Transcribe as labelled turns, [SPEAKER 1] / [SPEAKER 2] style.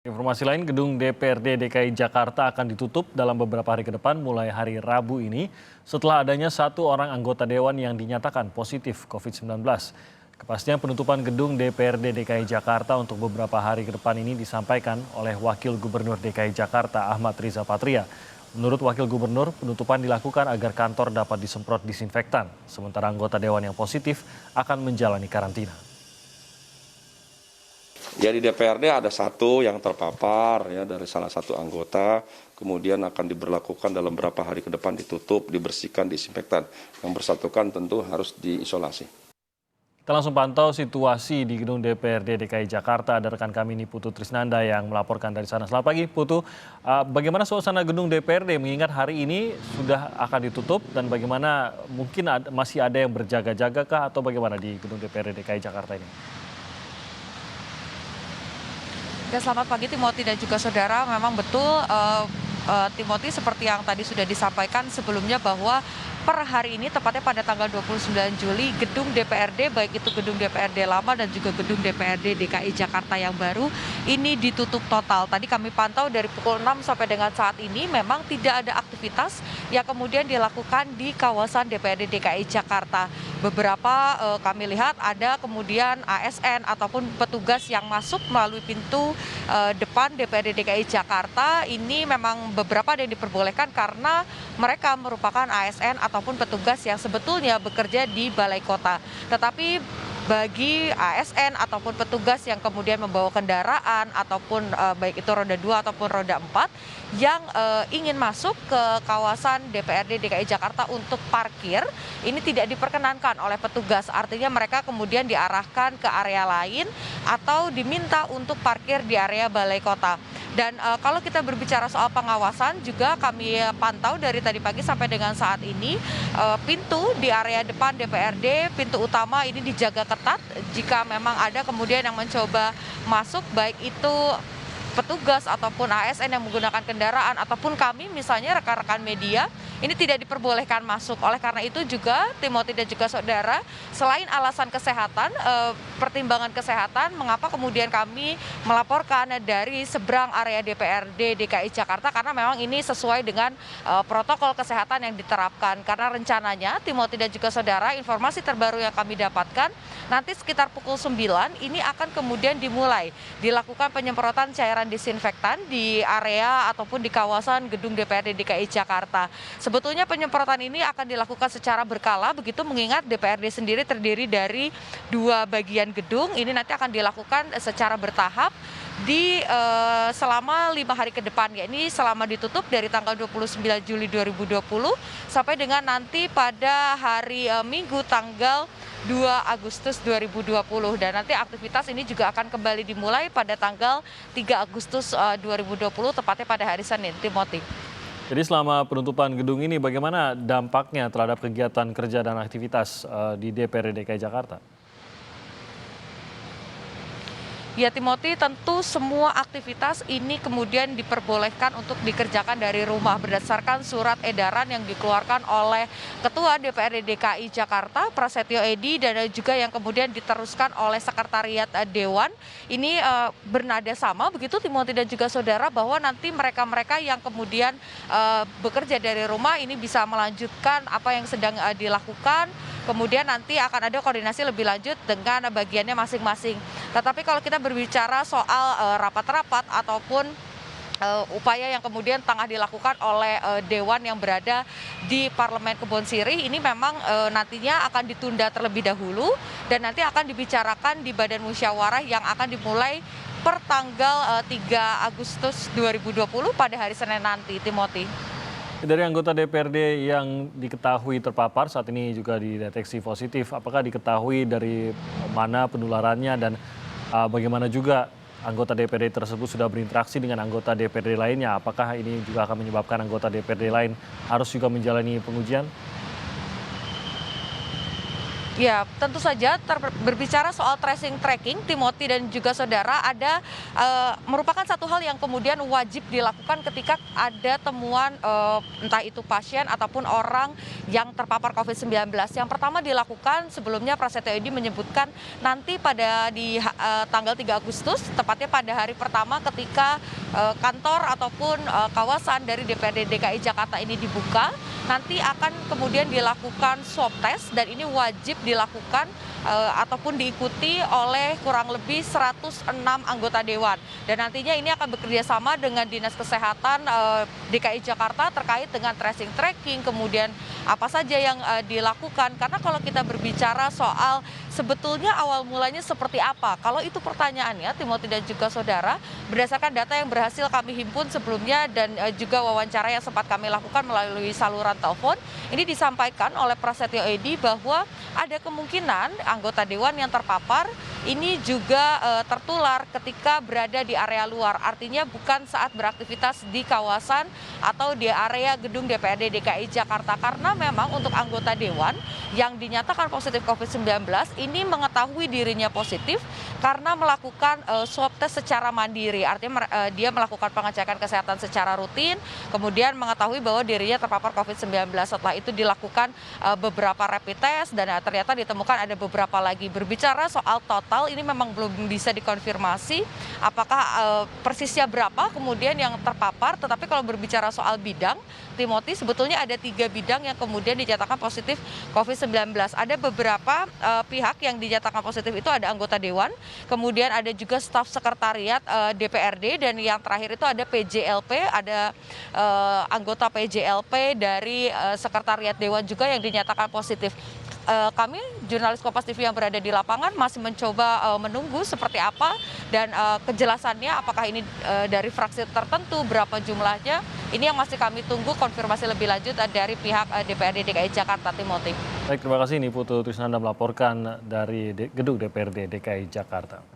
[SPEAKER 1] Informasi lain, gedung DPRD DKI Jakarta akan ditutup dalam beberapa hari ke depan mulai hari Rabu ini setelah adanya satu orang anggota dewan yang dinyatakan positif COVID-19. Kepastian penutupan gedung DPRD DKI Jakarta untuk beberapa hari ke depan ini disampaikan oleh Wakil Gubernur DKI Jakarta Ahmad Riza Patria. Menurut Wakil Gubernur, penutupan dilakukan agar kantor dapat disemprot disinfektan, sementara anggota dewan yang positif akan menjalani karantina.
[SPEAKER 2] Ya, di DPRD ada satu yang terpapar ya dari salah satu anggota, kemudian akan diberlakukan dalam beberapa hari ke depan ditutup, dibersihkan, disinfektan. Yang bersangkutan tentu harus diisolasi.
[SPEAKER 1] Kita langsung pantau situasi di gedung DPRD DKI Jakarta. Ada rekan kami ini Putu Trisnanda yang melaporkan dari sana. Selamat pagi Putu, bagaimana suasana gedung DPRD mengingat hari ini sudah akan ditutup dan bagaimana mungkin masih ada yang berjaga-jaga kah atau bagaimana di gedung DPRD DKI Jakarta ini?
[SPEAKER 3] Ya, selamat pagi Timothy dan juga saudara. Memang betul Timothy, seperti yang tadi sudah disampaikan sebelumnya bahwa per hari ini tepatnya pada tanggal 29 Juli gedung DPRD baik itu gedung DPRD lama dan juga gedung DPRD DKI Jakarta yang baru ini ditutup total. Tadi kami pantau dari pukul 6 sampai dengan saat ini memang tidak ada aktivitas yang kemudian dilakukan di kawasan DPRD DKI Jakarta. Beberapa kami lihat ada kemudian ASN ataupun petugas yang masuk melalui pintu depan DPRD DKI Jakarta. Ini memang beberapa yang diperbolehkan karena mereka merupakan ASN ataupun petugas yang sebetulnya bekerja di balai kota. Tetapi bagi ASN ataupun petugas yang kemudian membawa kendaraan ataupun baik itu roda 2 ataupun roda 4 yang ingin masuk ke kawasan DPRD DKI Jakarta untuk parkir, ini tidak diperkenankan oleh petugas. Artinya mereka kemudian diarahkan ke area lain atau diminta untuk parkir di area balai kota. Dan kalau kita berbicara soal pengawasan juga kami pantau dari tadi pagi sampai dengan saat ini pintu di area depan DPRD, pintu utama ini dijaga ketat. Jika memang ada kemudian yang mencoba masuk baik itu petugas ataupun ASN yang menggunakan kendaraan ataupun kami misalnya rekan-rekan media ini tidak diperbolehkan masuk. Oleh karena itu juga Timothy dan juga saudara, selain alasan kesehatan, pertimbangan kesehatan, mengapa kemudian kami melaporkan dari seberang area DPRD DKI Jakarta karena memang ini sesuai dengan protokol kesehatan yang diterapkan. Karena rencananya Timothy dan juga saudara, informasi terbaru yang kami dapatkan nanti sekitar pukul 9 ini akan kemudian dimulai dilakukan penyemprotan cairan disinfektan di area ataupun di kawasan gedung DPRD DKI Jakarta. Sebetulnya penyemprotan ini akan dilakukan secara berkala, begitu mengingat DPRD sendiri terdiri dari dua bagian gedung. Ini nanti akan dilakukan secara bertahap di selama 5 hari ke depan, ya ini selama ditutup dari tanggal 29 Juli 2020 sampai dengan nanti pada hari Minggu tanggal 2 Agustus 2020 dan nanti aktivitas ini juga akan kembali dimulai pada tanggal 3 Agustus 2020 tepatnya pada hari Senin, Timothy.
[SPEAKER 1] Jadi selama penutupan gedung ini bagaimana dampaknya terhadap kegiatan kerja dan aktivitas di DPRD DKI Jakarta?
[SPEAKER 3] Ya Timothy, tentu semua aktivitas ini kemudian diperbolehkan untuk dikerjakan dari rumah berdasarkan surat edaran yang dikeluarkan oleh Ketua DPRD DKI Jakarta Prasetyo Edy dan juga yang kemudian diteruskan oleh Sekretariat Dewan. Ini bernada sama begitu Timothy dan juga saudara, bahwa nanti mereka-mereka yang kemudian bekerja dari rumah ini bisa melanjutkan apa yang sedang dilakukan. Kemudian nanti akan ada koordinasi lebih lanjut dengan bagiannya masing-masing. Tetapi kalau kita berbicara soal rapat-rapat ataupun upaya yang kemudian tengah dilakukan oleh Dewan yang berada di Parlemen Kebon Sirih, ini memang nantinya akan ditunda terlebih dahulu dan nanti akan dibicarakan di Badan Musyawarah yang akan dimulai per tanggal 3 Agustus 2020 pada hari Senin nanti, Timothy.
[SPEAKER 1] Dari anggota DPRD yang diketahui terpapar saat ini juga dideteksi positif, apakah diketahui dari mana penularannya dan bagaimana juga anggota DPRD tersebut sudah berinteraksi dengan anggota DPRD lainnya? Apakah ini juga akan menyebabkan anggota DPRD lain harus juga menjalani pengujian?
[SPEAKER 3] Ya, tentu saja berbicara soal tracing tracking, Timothy dan juga saudara ada merupakan satu hal yang kemudian wajib dilakukan ketika ada temuan entah itu pasien ataupun orang yang terpapar COVID-19. Yang pertama dilakukan sebelumnya Prasetyo Edy menyebutkan nanti pada tanggal 3 Agustus, tepatnya pada hari pertama ketika kantor ataupun kawasan dari DPRD DKI Jakarta ini dibuka, nanti akan kemudian dilakukan swab test dan ini wajib dilakukan ataupun diikuti oleh kurang lebih 106 anggota dewan. Dan nantinya ini akan bekerja sama dengan Dinas Kesehatan DKI Jakarta terkait dengan tracing tracking, kemudian apa saja yang dilakukan. Karena kalau kita berbicara soal sebetulnya awal mulanya seperti apa, kalau itu pertanyaannya Timothy dan juga saudara, berdasarkan data yang berhasil kami himpun sebelumnya dan juga wawancara yang sempat kami lakukan melalui saluran telepon, ini disampaikan oleh Prasetyo Edy bahwa ada kemungkinan anggota dewan yang terpapar ini juga tertular ketika berada di area luar. Artinya bukan saat beraktivitas di kawasan atau di area gedung DPRD DKI Jakarta. Karena memang untuk anggota dewan yang dinyatakan positif COVID-19 ini mengetahui dirinya positif karena melakukan swab test secara mandiri. Artinya dia melakukan pengecekan kesehatan secara rutin, kemudian mengetahui bahwa dirinya terpapar COVID-19. Setelah itu dilakukan beberapa rapid test dan ternyata ditemukan ada beberapa lagi. Berbicara soal total ini memang belum bisa dikonfirmasi apakah persisnya berapa kemudian yang terpapar, tetapi kalau berbicara soal bidang, Timothy sebetulnya ada 3 bidang yang kemudian dinyatakan positif COVID-19. Ada beberapa pihak yang dinyatakan positif itu ada anggota dewan, kemudian ada juga staf sekretariat DPRD, dan yang terakhir itu ada PJLP, ada anggota PJLP dari sekretariat dewan juga yang dinyatakan positif. Kami jurnalis Kompas TV yang berada di lapangan masih mencoba menunggu seperti apa dan kejelasannya apakah ini dari fraksi tertentu, berapa jumlahnya, ini yang masih kami tunggu konfirmasi lebih lanjut dari pihak DPRD DKI Jakarta. Timothy.
[SPEAKER 1] Baik, terima kasih. Ini Putu Trisnanda melaporkan dari gedung DPRD DKI Jakarta.